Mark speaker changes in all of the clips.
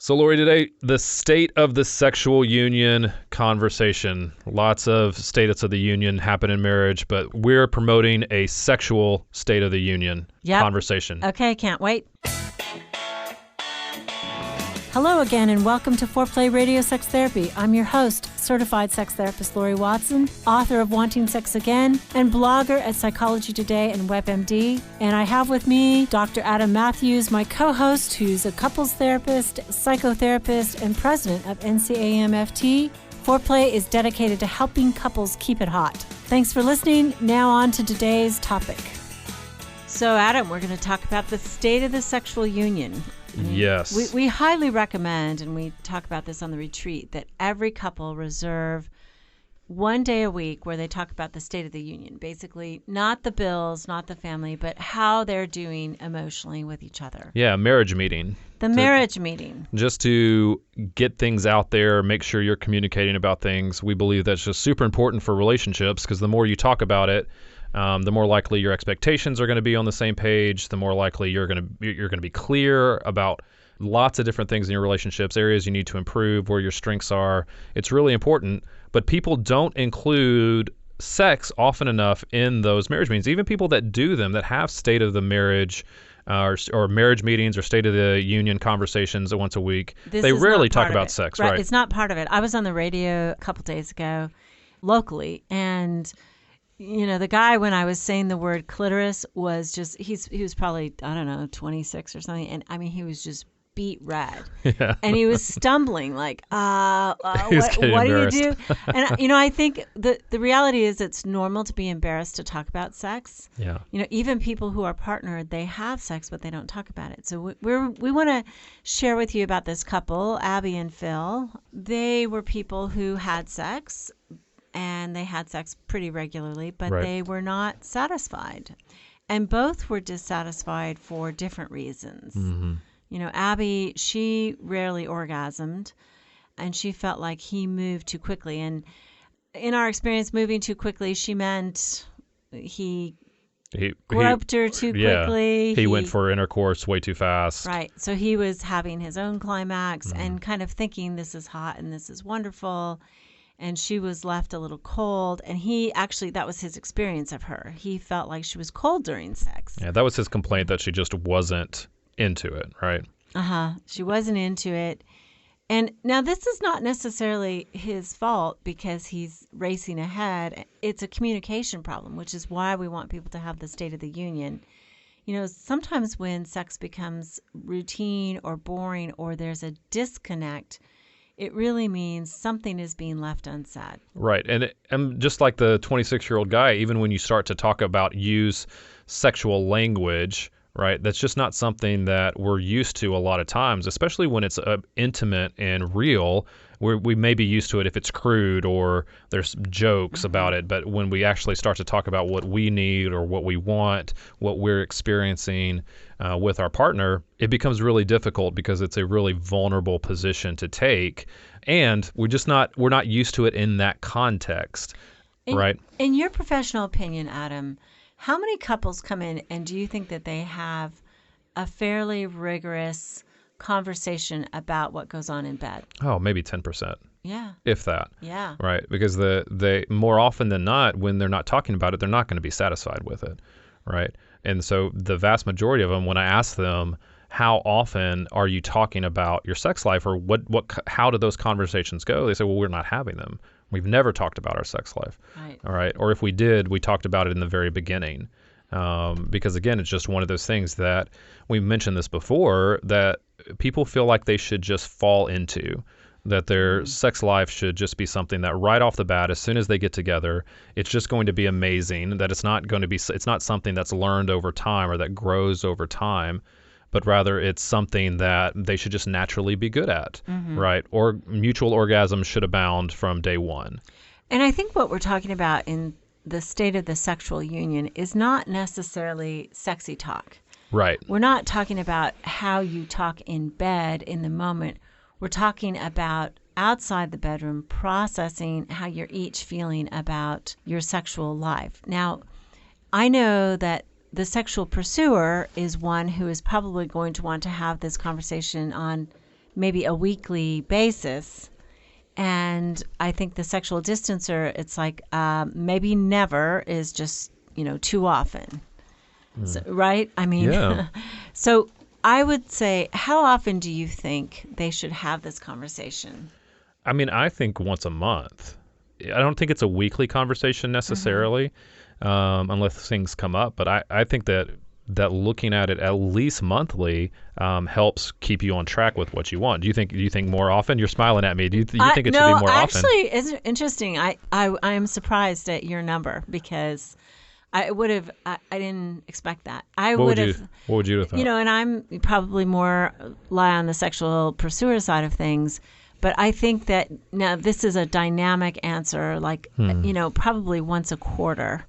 Speaker 1: So, Laurie, today, the state of the sexual union conversation. Lots of states of the union happen in marriage, but we're promoting a sexual state of the union conversation.
Speaker 2: Okay, can't wait. Hello again, and welcome to Foreplay Radio Sex Therapy. I'm your host, certified sex therapist Laurie Watson, author of Wanting Sex Again, and blogger at Psychology Today and WebMD. And I have with me Dr. Adam Mathews, my co-host, who's a couples therapist, psychotherapist, and president of NCAMFT. Foreplay is dedicated to helping couples keep it hot. Thanks for listening. Now on to today's topic. So, Adam, we're going to talk about the state of the sexual union.
Speaker 1: Yes.
Speaker 2: We highly recommend, and we talk about this on the retreat, that every couple reserve one day a week where they talk about the state of the union. Basically, not the bills, not the family, but how they're doing emotionally with each other.
Speaker 1: Yeah, marriage meeting.
Speaker 2: Marriage meeting.
Speaker 1: Just to get things out there, make sure you're communicating about things. We believe that's just super important for relationships because the more you talk about it, the more likely your expectations are going to be on the same page. The more likely you're going to be clear about lots of different things in your relationships, areas you need to improve, where your strengths are. It's really important, but people don't include sex often enough in those marriage meetings. Even people that do them, that have state of the marriage or marriage meetings or state of the union conversations once a week, they rarely talk about sex. Right?
Speaker 2: It's not part of it. I was on the radio a couple days ago locally, and you know, the guy, when I was saying the word clitoris, was just, he was probably, 26 or something. And I mean, he was just beet red. Yeah. And he was stumbling like, what do you do? And, I think the reality is it's normal to be embarrassed to talk about sex.
Speaker 1: Yeah.
Speaker 2: Even people who are partnered, they have sex, but they don't talk about it. So we want to share with you about this couple, Abby and Phil. They were people who had sex, and they had sex pretty regularly, but They were not satisfied. And both were dissatisfied for different reasons. Mm-hmm. Abby, she rarely orgasmed, and she felt like he moved too quickly. And in our experience, moving too quickly, she meant he groped her too quickly.
Speaker 1: He went for intercourse way too fast.
Speaker 2: Right. So he was having his own climax and kind of thinking this is hot and this is wonderful. And she was left a little cold. And that was his experience of her. He felt like she was cold during sex.
Speaker 1: Yeah, that was his complaint, that she just wasn't into it, right?
Speaker 2: She wasn't into it. And now this is not necessarily his fault because he's racing ahead. It's a communication problem, which is why we want people to have the State of the Union. Sometimes when sex becomes routine or boring or there's a disconnect, it really means something is being left unsaid.
Speaker 1: Right. And just like the 26-year-old guy, even when you start to talk about use sexual language, right, that's just not something that we're used to a lot of times, especially when it's intimate and real. We may be used to it if it's crude or there's jokes about it. But when we actually start to talk about what we need or what we want, what we're experiencing with our partner, it becomes really difficult because it's a really vulnerable position to take. And we're not used to it in that context, right?
Speaker 2: In your professional opinion, Adam, how many couples come in and do you think that they have a fairly rigorous conversation about what goes on in bed?
Speaker 1: Oh, maybe 10%.
Speaker 2: Yeah.
Speaker 1: If that.
Speaker 2: Yeah.
Speaker 1: Right. Because they more often than not, when they're not talking about it, they're not going to be satisfied with it. Right. And so the vast majority of them, when I ask them, how often are you talking about your sex life, or how do those conversations go? They say, well, we're not having them. We've never talked about our sex life.
Speaker 2: Right.
Speaker 1: All right. Or if we did, we talked about it in the very beginning. Because again, it's just one of those things that we've mentioned this before, that people feel like they should just fall into, that their sex life should just be something that right off the bat, as soon as they get together, it's just going to be amazing, that it's not something that's learned over time or that grows over time, but rather it's something that they should just naturally be good at, right? Or mutual orgasms should abound from day one.
Speaker 2: And I think what we're talking about in the state of the sexual union is not necessarily sexy talk.
Speaker 1: Right.
Speaker 2: We're not talking about how you talk in bed in the moment. We're talking about outside the bedroom, processing how you're each feeling about your sexual life. Now, I know that the sexual pursuer is one who is probably going to want to have this conversation on maybe a weekly basis. And I think the sexual distancer, it's like maybe never is just, too often. So, right? I mean,
Speaker 1: Yeah.
Speaker 2: so I would say, how often do you think they should have this conversation?
Speaker 1: I mean, I think once a month. I don't think it's a weekly conversation necessarily, unless things come up. But I think that looking at it at least monthly helps keep you on track with what you want. Do you think more often? You're smiling at me. Do you think it should be more often?
Speaker 2: Actually, it's interesting. I am surprised at your number because I didn't expect that. What
Speaker 1: would you have thought?
Speaker 2: And I'm probably more lie on the sexual pursuer side of things. But I think that now this is a dynamic answer, like, probably once a quarter,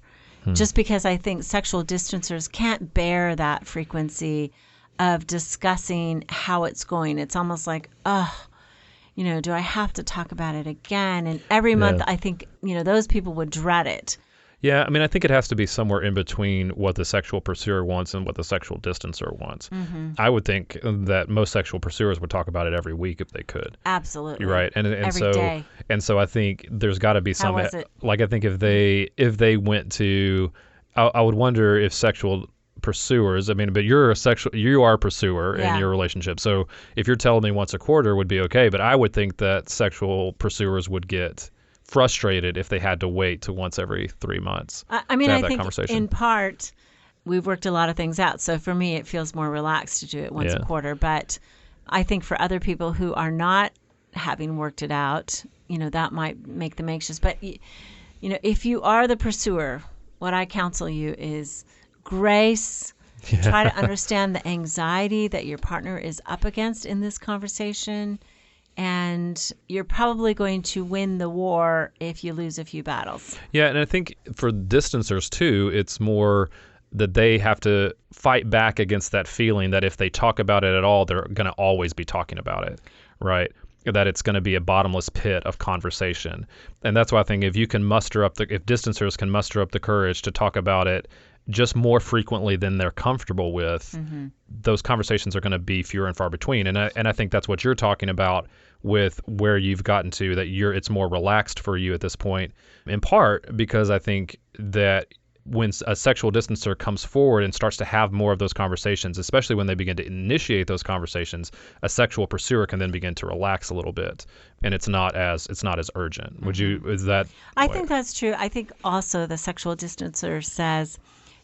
Speaker 2: just because I think sexual distancers can't bear that frequency of discussing how it's going. It's almost like, do I have to talk about it again? And every month, I think, those people would dread it.
Speaker 1: Yeah, I mean, I think it has to be somewhere in between what the sexual pursuer wants and what the sexual distancer wants. Mm-hmm. I would think that most sexual pursuers would talk about it every week if they could.
Speaker 2: Absolutely.
Speaker 1: Right. And
Speaker 2: every day.
Speaker 1: And so I think there's got to be some,
Speaker 2: How was it?
Speaker 1: Like, I think if they went to, I would wonder if sexual pursuers, I mean, but you are a pursuer in your relationship. So if you're telling me once a quarter would be okay, but I would think that sexual pursuers would get frustrated if they had to wait to once every 3 months.
Speaker 2: I mean, I think in part we've worked a lot of things out. So for me, it feels more relaxed to do it once a quarter. But I think for other people who are not having worked it out, that might make them anxious. But, if you are the pursuer, what I counsel you is grace. Try to understand the anxiety that your partner is up against in this conversation. And you're probably going to win the war if you lose a few battles. Yeah,
Speaker 1: and I think for distancers too, it's more that they have to fight back against that feeling that if they talk about it at all, they're going to always be talking about it, right? That it's going to be a bottomless pit of conversation. And that's why I think if distancers can muster up the courage to talk about it just more frequently than they're comfortable with, those conversations are going to be fewer and far between. And I think that's what you're talking about with where you've gotten to, that it's more relaxed for you at this point, in part because I think that when a sexual distancer comes forward and starts to have more of those conversations, especially when they begin to initiate those conversations, a sexual pursuer can then begin to relax a little bit, and it's not as urgent. I
Speaker 2: think that's true. I think also the sexual distancer says,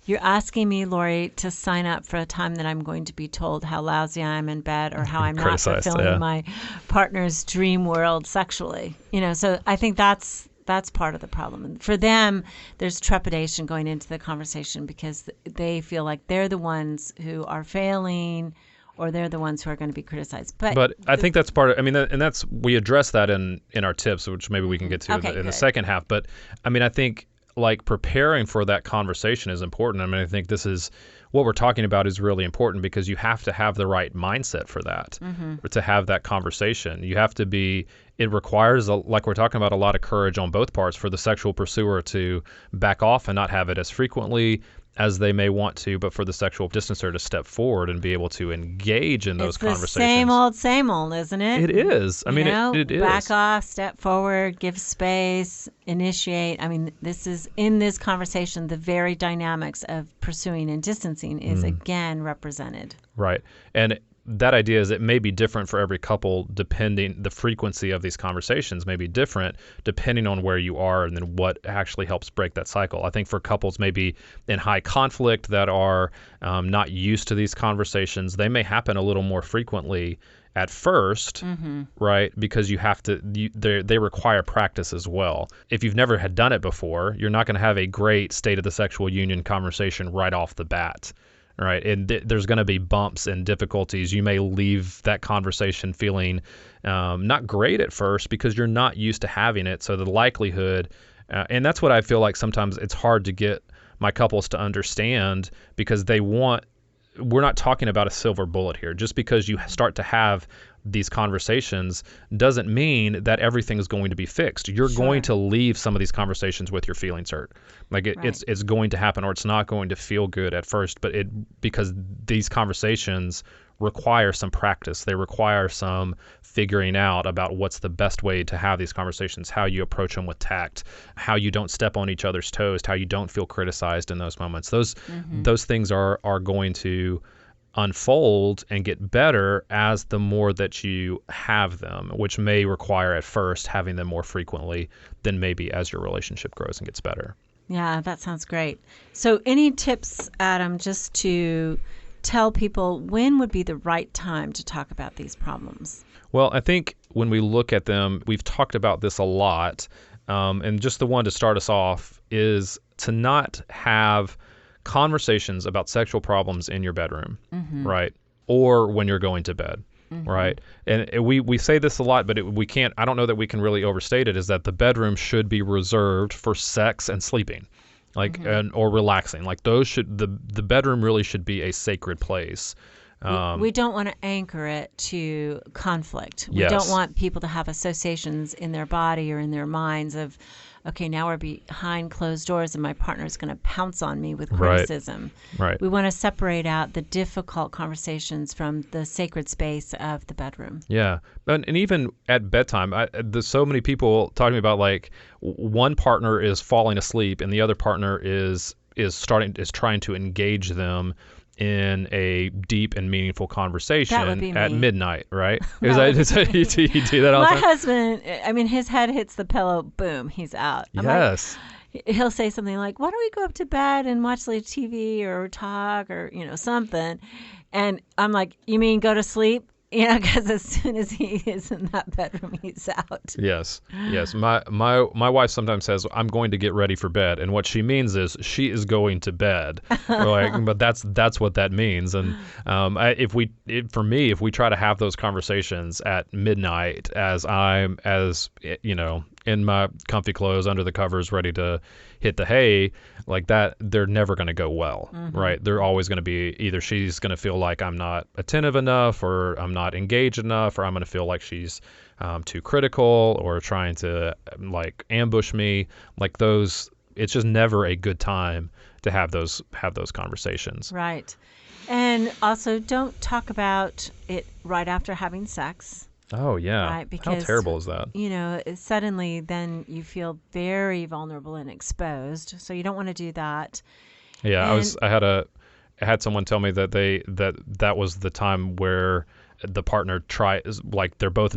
Speaker 2: you're asking me, Laurie, to sign up for a time that I'm going to be told how lousy I am in bed or how I'm not fulfilling my partner's dream world sexually. So I think that's part of the problem. And for them, there's trepidation going into the conversation because they feel like they're the ones who are failing or they're the ones who are going to be criticized. But
Speaker 1: I think that's part of, and we address that in our tips, which maybe we can get to in the second half. But I think like preparing for that conversation is important. I think this is what we're talking about is really important because you have to have the right mindset for that, to have that conversation. You have to it requires, like we're talking about, a lot of courage on both parts for the sexual pursuer to back off and not have it as frequently as they may want to, but for the sexual distancer to step forward and be able to engage in those conversations.
Speaker 2: It's the same old, isn't it?
Speaker 1: It is. It is.
Speaker 2: Back off, step forward, give space, initiate. This is, in this conversation, the very dynamics of pursuing and distancing is again represented.
Speaker 1: Right. And that idea is it may be different for every couple, depending the frequency of these conversations may be different depending on where you are and then what actually helps break that cycle. I think for couples maybe in high conflict that are not used to these conversations, they may happen a little more frequently at first, right? Because you have to, they require practice as well. If you've never had done it before, you're not going to have a great state of the sexual union conversation right off the bat. Right. And there's going to be bumps and difficulties. You may leave that conversation feeling not great at first because you're not used to having it. So the likelihood, and that's what I feel like sometimes it's hard to get my couples to understand because we're not talking about a silver bullet here. Just because you start to have these conversations doesn't mean that everything is going to be fixed. You're going to leave some of these conversations with your feelings hurt. It's going to happen, or it's not going to feel good at first, but because these conversations require some practice. They require some figuring out about what's the best way to have these conversations, how you approach them with tact, how you don't step on each other's toes, how you don't feel criticized in those moments. Those things are going to unfold and get better as the more that you have them, which may require at first having them more frequently than maybe as your relationship grows and gets better.
Speaker 2: Yeah, that sounds great. So any tips, Adam, just to tell people when would be the right time to talk about these problems?
Speaker 1: Well, I think when we look at them, we've talked about this a lot, and just the one to start us off is to not have conversations about sexual problems in your bedroom, right? Or when you're going to bed, right? And we say this a lot, but we can't, I don't know that we can really overstate it, is that the bedroom should be reserved for sex and sleeping, like, or relaxing. Like the bedroom really should be a sacred place.
Speaker 2: We don't want to anchor it to conflict. We
Speaker 1: Yes.
Speaker 2: don't want people to have associations in their body or in their minds of, okay, now we're behind closed doors and my partner's going to pounce on me with criticism.
Speaker 1: Right.
Speaker 2: We want to separate out the difficult conversations from the sacred space of the bedroom.
Speaker 1: Yeah. And even at bedtime, there's so many people talking about, like, one partner is falling asleep and the other partner is trying to engage them in a deep and meaningful conversation at midnight, right? You do that all the
Speaker 2: My
Speaker 1: time?
Speaker 2: husband, I mean, his head hits the pillow, boom, he's out.
Speaker 1: Yes.
Speaker 2: He'll say something like, why don't we go up to bed and watch the TV or talk or, something. And I'm like, you mean go to sleep? Because as soon as he is in that bedroom, he's out.
Speaker 1: Yes. My wife sometimes says, I'm going to get ready for bed. And what she means is she is going to bed. But that's what that means. And if we try to have those conversations at midnight as in my comfy clothes under the covers ready to hit the hay, like that, they're never going to go well, right? They're always going to be either she's going to feel like I'm not attentive enough, or I'm not engaged enough, or I'm going to feel like she's too critical or trying to like ambush me. Like those, it's just never a good time to have those conversations.
Speaker 2: Right. And also don't talk about it right after having sex.
Speaker 1: Oh, yeah.
Speaker 2: Right, because,
Speaker 1: how terrible is that?
Speaker 2: Suddenly then you feel very vulnerable and exposed. So you don't want to do that.
Speaker 1: Yeah, I had someone tell me that that was the time where the partner like they're both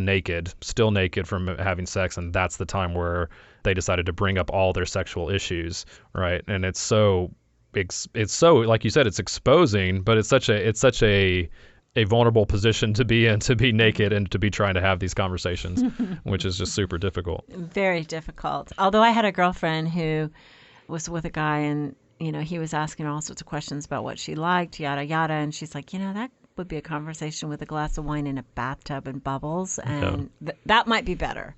Speaker 1: still naked from having sex, and that's the time where they decided to bring up all their sexual issues, right? And it's so like you said, it's exposing, but it's such a vulnerable position to be in, to be naked and to be trying to have these conversations, which is just super difficult.
Speaker 2: Very difficult. Although I had a girlfriend who was with a guy and, he was asking her all sorts of questions about what she liked, yada, yada. And she's like, that would be a conversation with a glass of wine in a bathtub and bubbles. And that might be better.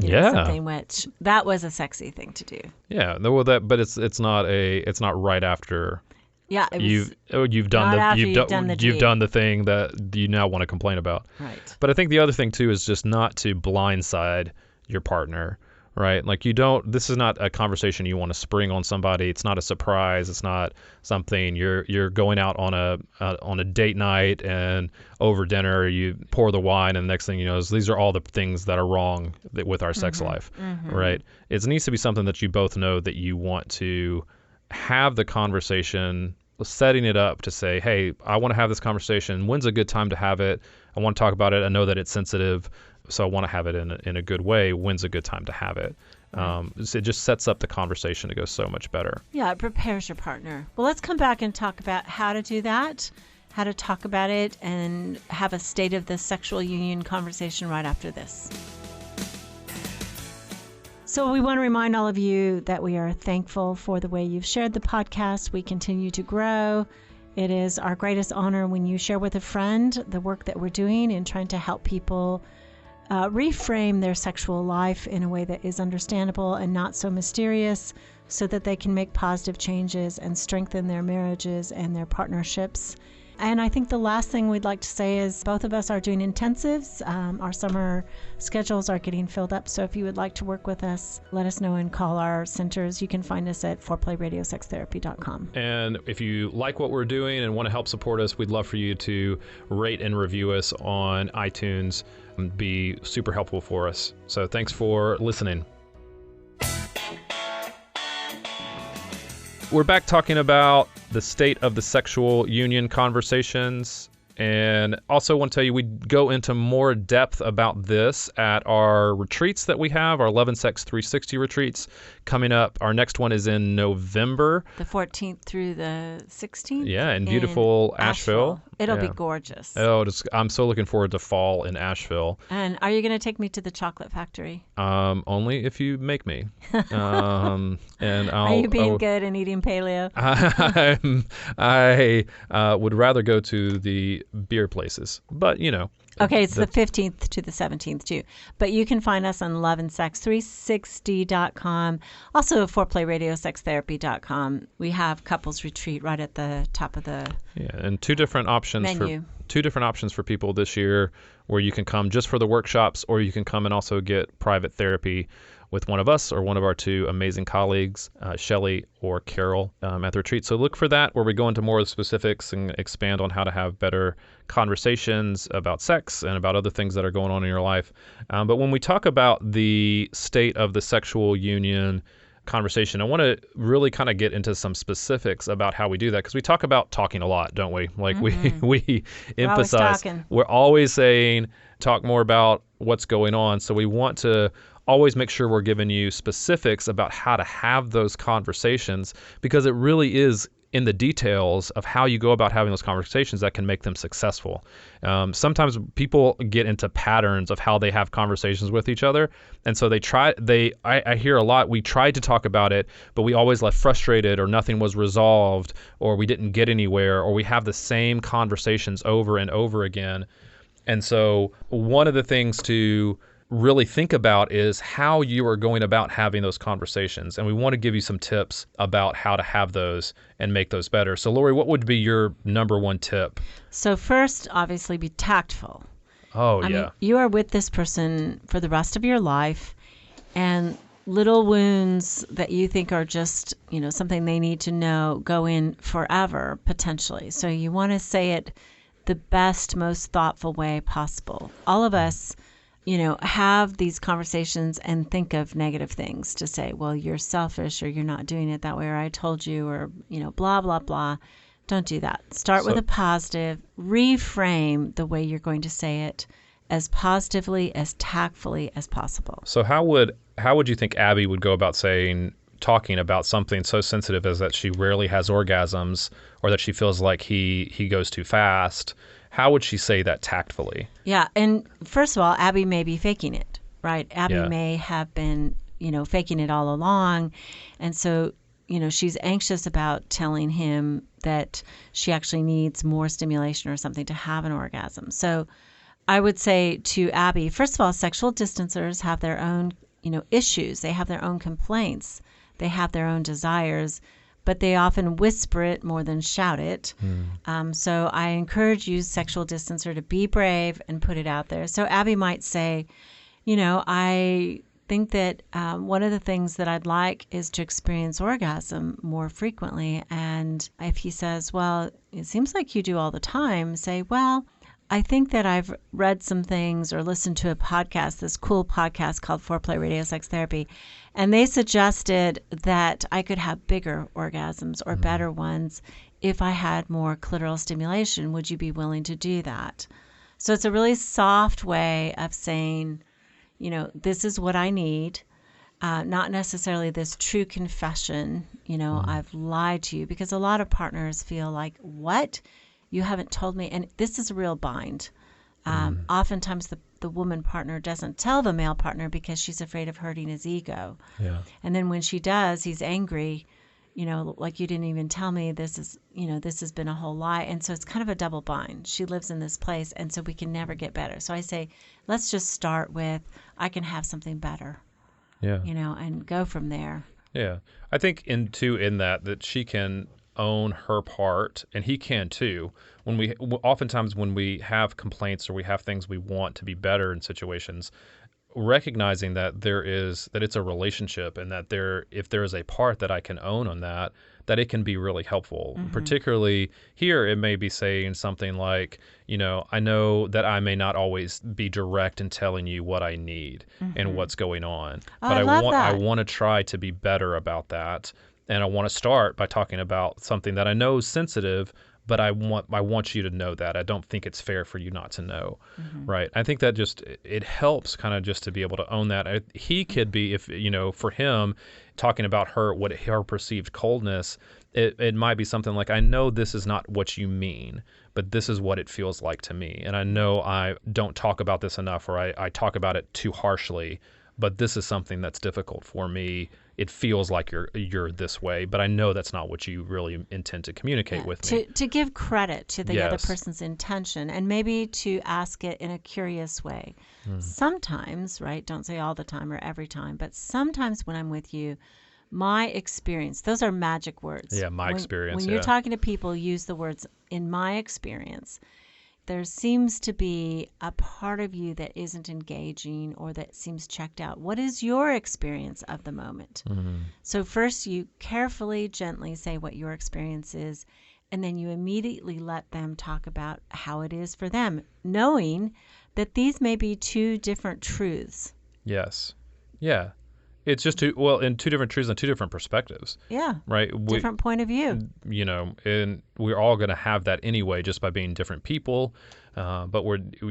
Speaker 2: Something which that was a sexy thing to do.
Speaker 1: Yeah. But it's not right after.
Speaker 2: Yeah,
Speaker 1: you've done the thing that you now want to complain about.
Speaker 2: Right.
Speaker 1: But I think the other thing too is just not to blindside your partner, right? Like this is not a conversation you want to spring on somebody. It's not a surprise. It's not something you're going out on a date night, and over dinner you pour the wine, and the next thing you know is these are all the things that are wrong with our sex life, right? It needs to be something that you both know that you want to have the conversation, setting it up to say, hey, I want to have this conversation. When's a good time to have it? I want to talk about it. I know that it's sensitive, so I want to have it in a good way. When's a good time to have it? So it just sets up the conversation to go so much better.
Speaker 2: Yeah, it prepares your partner. Well, let's come back and talk about how to do that, how to talk about it, and have a state of the sexual union conversation right after this. So we want to remind all of you that we are thankful for the way you've shared the podcast. We continue to grow. It is our greatest honor when you share with a friend the work that we're doing in trying to help people reframe their sexual life in a way that is understandable and not so mysterious, so that they can make positive changes and strengthen their marriages and their partnerships. And I think the last thing we'd like to say is both of us are doing intensives. Our summer schedules are getting filled up. So if you would like to work with us, let us know and call our centers. You can find us at foreplayradiosextherapy.com.
Speaker 1: And if you like what we're doing and want to help support us, we'd love for you to rate and review us on iTunes. It'd be super helpful for us. So thanks for listening. We're back talking about the state of the sexual union conversations. And also want to tell you, we go into more depth about this at our retreats that we have, our Love and Sex 360 retreats coming up. Our next one is in November.
Speaker 2: The 14th through the 16th?
Speaker 1: Yeah, in beautiful Asheville.
Speaker 2: It'll be gorgeous.
Speaker 1: Oh, I'm so looking forward to fall in Asheville.
Speaker 2: And are you going to take me to the chocolate factory?
Speaker 1: Only if you make me. And
Speaker 2: are you being good and eating paleo?
Speaker 1: I would rather go to the beer places, but
Speaker 2: Okay, it's the 15th to the 17th too. But you can find us on loveandsex360.com. Also foreplayradiosextherapy.com. We have couples retreat right at the top of the
Speaker 1: and two different options for people this year, where you can come just for the workshops, or you can come and also get private therapy with one of us or one of our two amazing colleagues, Shelley or Carol, at the retreat. So look for that, where we go into more of the specifics and expand on how to have better conversations about sex and about other things that are going on in your life. But when we talk about the state of the sexual union conversation, I want to really kind of get into some specifics about how we do that, because we talk about talking a lot, don't we? Like we emphasize, we're always saying, talk more about what's going on. So we want to always make sure we're giving you specifics about how to have those conversations, because it really is in the details of how you go about having those conversations that can make them successful. Sometimes people get into patterns of how they have conversations with each other. And so I hear a lot, we tried to talk about it, but we always left frustrated, or nothing was resolved, or we didn't get anywhere, or we have the same conversations over and over again. And so one of the things to really think about is how you are going about having those conversations. And we want to give you some tips about how to have those and make those better. So Laurie, what would be your number one tip?
Speaker 2: So first, obviously, be tactful.
Speaker 1: I
Speaker 2: mean, you are with this person for the rest of your life, and little wounds that you think are just, something they need to know go in forever, potentially. So you want to say it the best, most thoughtful way possible. All of us have these conversations and think of negative things to say, well, you're selfish, or you're not doing it that way, or I told you, or, blah, blah, blah. Don't do that. Start with a positive. Reframe the way you're going to say it as positively, as tactfully as possible.
Speaker 1: So how would you think Abby would go about talking about something so sensitive as that she rarely has orgasms, or that she feels like he goes too fast? How would she say that tactfully?
Speaker 2: Yeah, and first of all, Abby may be faking it, right? Abby may have been, faking it all along. And so, she's anxious about telling him that she actually needs more stimulation or something to have an orgasm. So I would say to Abby, first of all, sexual distancers have their own, issues. They have their own complaints. They have their own desires, but they often whisper it more than shout it. So I encourage you, sexual distancer, to be brave and put it out there. So Abby might say, I think that one of the things that I'd like is to experience orgasm more frequently. And if he says, well, it seems like you do all the time, say, well, I think that I've read some things or listened to a podcast, this cool podcast called Foreplay Radio Sex Therapy, and they suggested that I could have bigger orgasms or better ones if I had more clitoral stimulation. Would you be willing to do that? So it's a really soft way of saying, this is what I need, not necessarily this true confession, I've lied to you, because a lot of partners feel like, what? You haven't told me, and this is a real bind. Oftentimes the woman partner doesn't tell the male partner because she's afraid of hurting his ego. Yeah. And then when she does, he's angry, like, you didn't even tell me, this has been a whole lie. And so it's kind of a double bind. She lives in this place, and so we can never get better. So I say, let's just start with, I can have something better. Yeah. And go from there.
Speaker 1: Yeah. I think in that she can own her part, and he can too. Oftentimes when we have complaints or we have things we want to be better in situations, recognizing that it's a relationship, and that if there is a part that I can own on that it can be really helpful. Particularly here, it may be saying something like, I know that I may not always be direct in telling you what I need and what's going on, but I want to try to be better about that, and I want to start by talking about something that I know is sensitive, but I want you to know that. I don't think it's fair for you not to know, right? I think that it helps kind of just to be able to own that. He could be, if for him, talking about her perceived coldness, it might be something like, I know this is not what you mean, but this is what it feels like to me, and I know I don't talk about this enough, or I talk about it too harshly, but this is something that's difficult for me. It feels like you're this way, but I know that's not what you really intend to communicate with me.
Speaker 2: To give credit to the other person's intention, and maybe to ask it in a curious way. Sometimes, right, don't say all the time or every time, but sometimes when I'm with you, my experience, those are magic words.
Speaker 1: Yeah, my experience.
Speaker 2: When you're talking to people, use the words, in my experience. There seems to be a part of you that isn't engaging or that seems checked out. What is your experience of the moment? So first you carefully, gently say what your experience is, and then you immediately let them talk about how it is for them, knowing that these may be two different truths.
Speaker 1: Yes. Yeah. It's just in two different truths and two different perspectives.
Speaker 2: Yeah.
Speaker 1: Right.
Speaker 2: Different point of view.
Speaker 1: And we're all going to have that anyway, just by being different people. But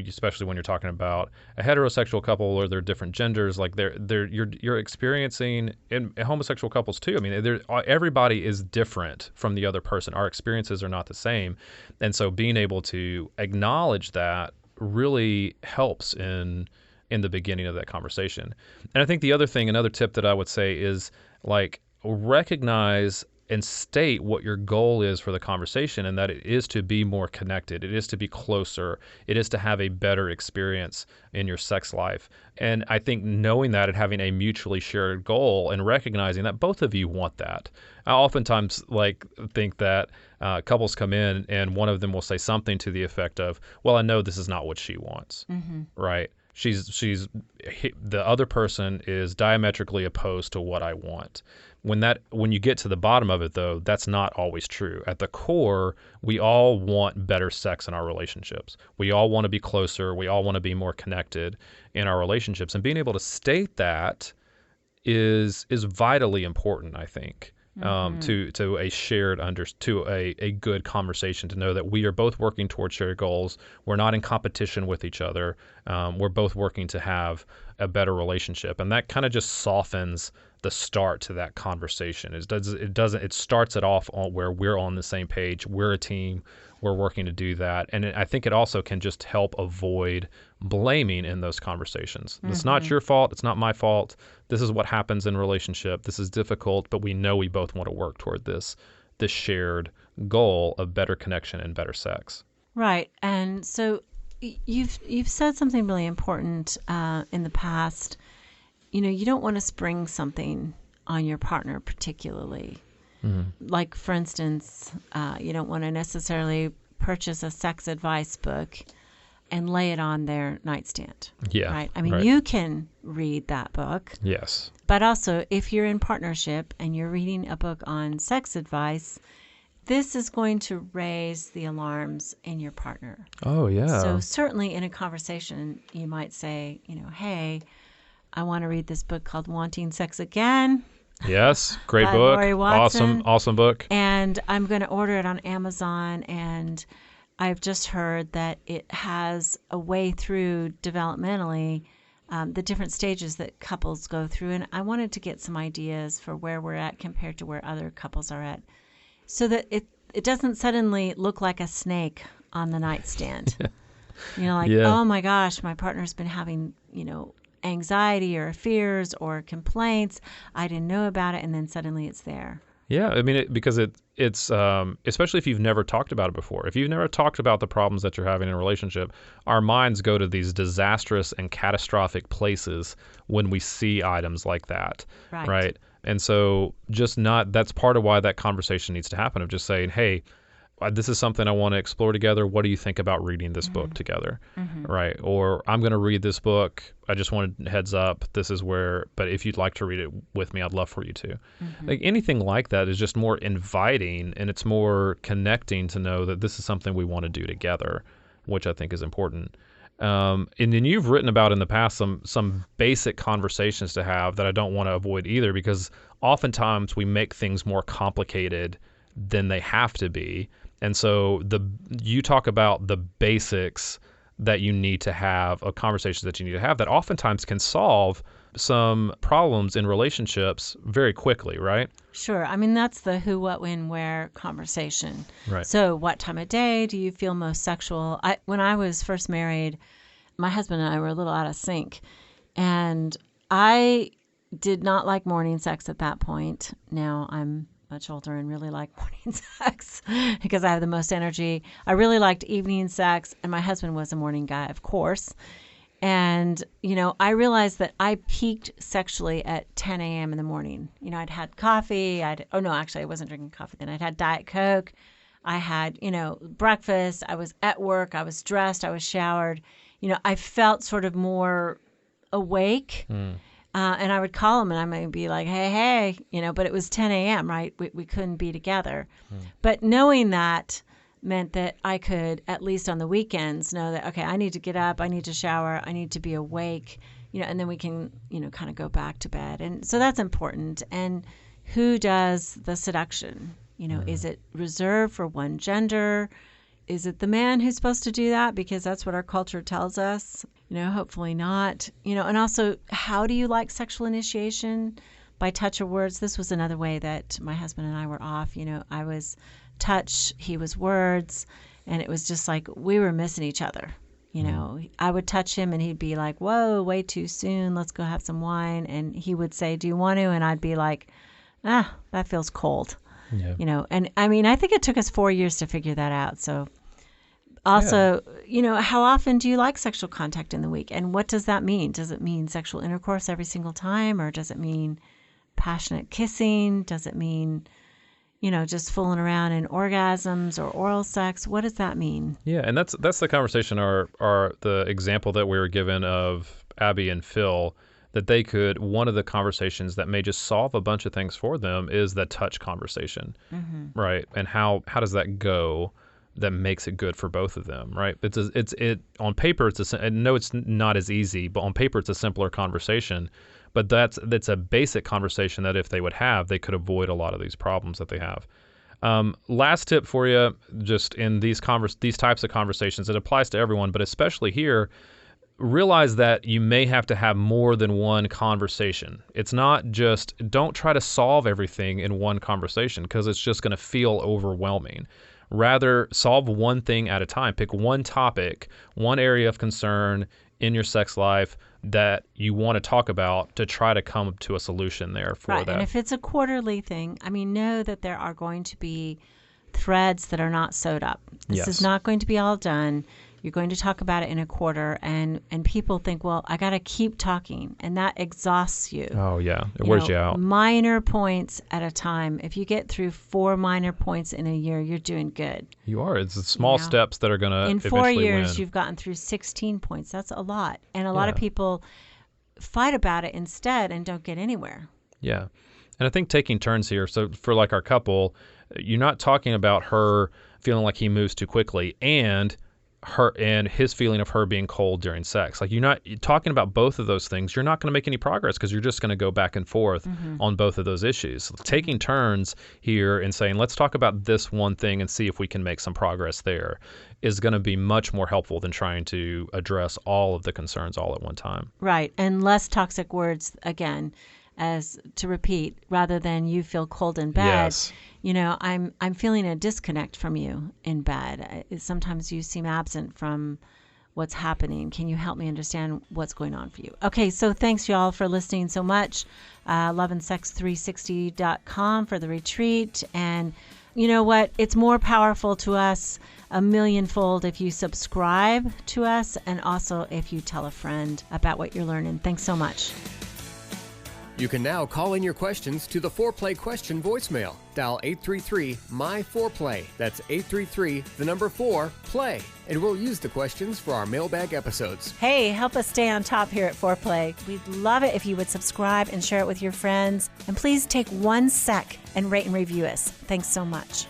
Speaker 1: especially when you're talking about a heterosexual couple or they're different genders, like you're experiencing in homosexual couples too. I mean, everybody is different from the other person. Our experiences are not the same, and so being able to acknowledge that really helps in the beginning of that conversation. And I think another tip that I would say is, like, recognize and state what your goal is for the conversation, and that it is to be more connected. It is to be closer. It is to have a better experience in your sex life. And I think knowing that and having a mutually shared goal and recognizing that both of you want that. I oftentimes think that couples come in and one of them will say something to the effect of, well, I know this is not what she wants, right? The other person is diametrically opposed to what I want. When you get to the bottom of it, though, that's not always true. At the core, we all want better sex in our relationships. We all want to be closer. We all want to be more connected in our relationships. And being able to state that is vitally important, I think. To a shared to a good conversation, to know that we are both working towards shared goals. We're not in competition with each other. We're both working to have a better relationship, and that kind of just softens the start to that conversation. It starts it off where we're on the same page. We're a team. We're working to do that, and I think it also can just help avoid blaming in those conversations. It's not your fault. It's not my fault. This is what happens in relationship. This is difficult, but we know we both want to work toward this shared goal of better connection and better sex.
Speaker 2: Right. And so you've said something really important in the past. You don't want to spring something on your partner particularly. Like, for instance, you don't want to necessarily purchase a sex advice book and lay it on their nightstand.
Speaker 1: Yeah.
Speaker 2: Right? I mean, you can read that book.
Speaker 1: Yes.
Speaker 2: But also, if you're in partnership and you're reading a book on sex advice, this is going to raise the alarms in your partner.
Speaker 1: Oh, yeah.
Speaker 2: So certainly in a conversation, you might say, hey, I want to read this book called Wanting Sex Again.
Speaker 1: Yes, great book.
Speaker 2: Laurie Watson.
Speaker 1: Awesome book.
Speaker 2: And I'm going to order it on Amazon, and I've just heard that it has a way through developmentally the different stages that couples go through. And I wanted to get some ideas for where we're at compared to where other couples are at, so that it doesn't suddenly look like a snake on the nightstand. Oh my gosh, my partner's been having, anxiety or fears or complaints. I didn't know about it, and then suddenly it's there.
Speaker 1: Yeah, I mean, because it's especially if you've never talked about it before. If you've never talked about the problems that you're having in a relationship, our minds go to these disastrous and catastrophic places when we see items like that, right? And so that's part of why that conversation needs to happen, of just saying, hey, this is something I want to explore together. What do you think about reading this book together? Right? Or I'm going to read this book. I just wanted heads up. This is where, but if you'd like to read it with me, I'd love for you to. Like anything like that is just more inviting, and it's more connecting to know that this is something we want to do together, which I think is important. And then you've written about in the past some basic conversations to have that I don't want to avoid either, because oftentimes we make things more complicated than they have to be. And so you talk about the basics that you need to have, of conversations that you need to have that oftentimes can solve some problems in relationships very quickly, right?
Speaker 2: Sure. I mean, that's the who, what, when, where conversation.
Speaker 1: Right.
Speaker 2: So what time of day do you feel most sexual? When I was first married, my husband and I were a little out of sync. And I did not like morning sex at that point. Now I'm much older and really like morning sex because I have the most energy. I really liked evening sex, and my husband was a morning guy, of course. And, I realized that I peaked sexually at 10 a.m. in the morning. I'd had coffee. Actually, I wasn't drinking coffee then. I'd had Diet Coke. I had, breakfast. I was at work. I was dressed. I was showered. I felt sort of more awake. And I would call him and I might be like, hey, but it was 10 a.m., right? We couldn't be together. But knowing that meant that I could, at least on the weekends, know that, okay, I need to get up, I need to shower, I need to be awake, and then we can, kind of go back to bed. And so that's important. And who does the seduction? Is it reserved for one gender? Is it the man who's supposed to do that? Because that's what our culture tells us. Hopefully not. And also, how do you like sexual initiation? By touch or words? This was another way that my husband and I were off. I was touch, he was words, and it was just like we were missing each other. I would touch him and he'd be like, whoa, way too soon. Let's go have some wine. And he would say, do you want to? And I'd be like, that feels cold. Yeah. And I mean, I think it took us 4 years to figure that out. So also, how often do you like sexual contact in the week? And what does that mean? Does it mean sexual intercourse every single time? Or does it mean passionate kissing? Does it mean, just fooling around in orgasms or oral sex? What does that mean?
Speaker 1: Yeah, and that's the conversation, or the example that we were given of Abby and Phil, that one of the conversations that may just solve a bunch of things for them is the touch conversation, right? And how does that go? That makes it good for both of them, right? It's on paper. I know it's not as easy, but on paper it's a simpler conversation. But that's a basic conversation that if they would have, they could avoid a lot of these problems that they have. Last tip for you, just in these types of conversations, it applies to everyone, but especially here. Realize that you may have to have more than one conversation. It's not just, don't try to solve everything in one conversation, because it's just going to feel overwhelming. Rather, solve one thing at a time. Pick one topic, one area of concern in your sex life that you want to talk about to try to come to a solution there for
Speaker 2: right.
Speaker 1: that.
Speaker 2: And if it's a quarterly thing, know that there are going to be threads that are not sewed up. This is not going to be all done. You're going to talk about it in a quarter, and people think, well, I got to keep talking, and that exhausts you.
Speaker 1: Oh, yeah. It wears you out.
Speaker 2: Minor points at a time. If you get through 4 minor points in a year, you're doing good.
Speaker 1: You are. It's the small steps that are going to eventually win.
Speaker 2: In 4 years, you've gotten through 16 points. That's a lot. And a lot of people fight about it instead and don't get anywhere.
Speaker 1: Yeah. And I think taking turns here, so for like our couple, you're not talking about her feeling like he moves too quickly and his feeling of her being cold during sex. Like you're talking about both of those things. You're not going to make any progress because you're just going to go back and forth on both of those issues. So taking turns here and saying, let's talk about this one thing and see if we can make some progress there is going to be much more helpful than trying to address all of the concerns all at one time.
Speaker 2: Right. And less toxic words, again, as to repeat, rather than you feel cold in bed.
Speaker 1: Yes.
Speaker 2: I'm feeling a disconnect from you in bed. Sometimes you seem absent from what's happening. Can you help me understand what's going on for you? Okay, so thanks y'all for listening so much. loveandsex360.com for the retreat. And you know what? It's more powerful to us a millionfold if you subscribe to us, and also if you tell a friend about what you're learning. Thanks so much.
Speaker 3: You can now call in your questions to the Foreplay question voicemail. Dial 833-MY-4PLAY. That's 833, the number 4, play. And we'll use the questions for our mailbag episodes.
Speaker 2: Hey, help us stay on top here at Foreplay. We'd love it if you would subscribe and share it with your friends. And please take 1 sec and rate and review us. Thanks so much.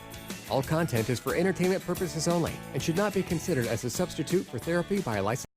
Speaker 3: All content is for entertainment purposes only and should not be considered as a substitute for therapy by a licensed